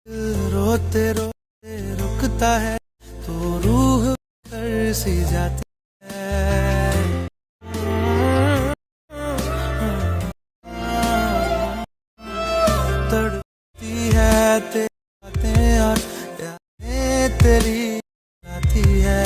रोते रोते रुकता है तो रूह कर सी जाती है तड़पती है तेरी बातें और यादें तेरी आती है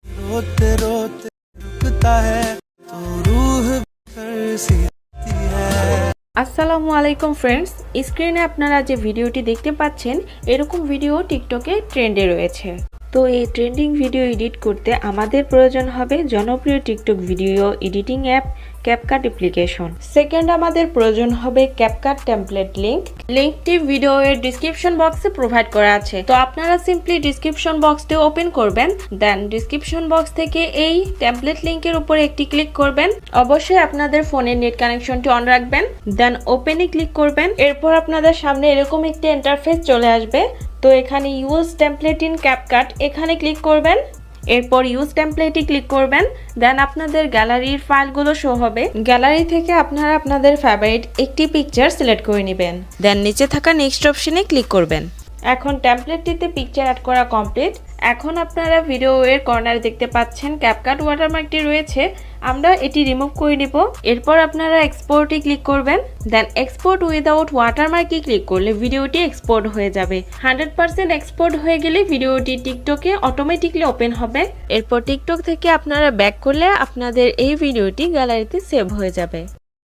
रोते रोते रुकता है तो रूह कर सी जाती है। আসসালামু আলাইকুম ফ্রেন্ডস, স্ক্রিনে আপনারা যে ভিডিওটি দেখতে পাচ্ছেন এরকম ভিডিও টিকটকে ট্রেন্ডে রয়েছে। তো এই ট্রেন্ডিং ভিডিও এডিট করতে আমাদের প্রয়োজন হবে জনপ্রিয় TikTok video editing app CapCut application. Second আমাদের প্রয়োজন হবে ক্যাপকাট টেমপ্লেট লিঙ্কটি ভিডিও এর ডিসক্রিপশন বক্সে প্রোভাইড করা আছে। তো আপনারা সিম্পলি ডিসক্রিপশন বক্সটি ওপেন করবেন, দেন ডিসক্রিপশন বক্স থেকে এই টেমপ্লেট লিঙ্কের উপরে একটি ক্লিক করবেন। অবশ্যই আপনাদের ফোনের নেট কানেকশনটি অন রাখবেন, দেন ওপেনে ক্লিক করবেন। এরপর আপনাদের সামনে এরকম একটি ইন্টারফেস চলে আসবে। তো এখানে ইউজ টেমপ্লেট ইন ক্যাপকাট এখানে ক্লিক করবেন। এরপর ইউজ টেমপ্লেটে ক্লিক করবেন, দেন আপনাদের গ্যালারির ফাইলগুলো শো হবে। গ্যালারি থেকে আপনারা আপনাদের ফেভারিট একটি পিকচার সিলেক্ট করে নেবেন, দেন নিচে থাকা নেক্সট অপশনে ক্লিক করবেন। এখন টেমপ্লেটটিতে পিকচার অ্যাড করা কমপ্লিট। এখন আপনারা ভিডিও এর কর্নারে দেখতে পাচ্ছেন ক্যাপকাট ওয়াটারমার্কটি রয়েছে, আমরা এটি রিমুভ করে নিব। এরপর আপনারা এক্সপোর্টে ক্লিক করবেন, দেন এক্সপোর্ট উইদাউট ওয়াটারমার্কে ক্লিক করলে ভিডিওটি এক্সপোর্ট হয়ে যাবে। 100% এক্সপোর্ট হয়ে গেলে ভিডিওটি টিকটকে অটোমেটিকলি ওপেন হবে। এরপর টিকটক থেকে আপনারা ব্যাক করলে আপনাদের এই ভিডিওটি গ্যালারিতে সেভ হয়ে যাবে।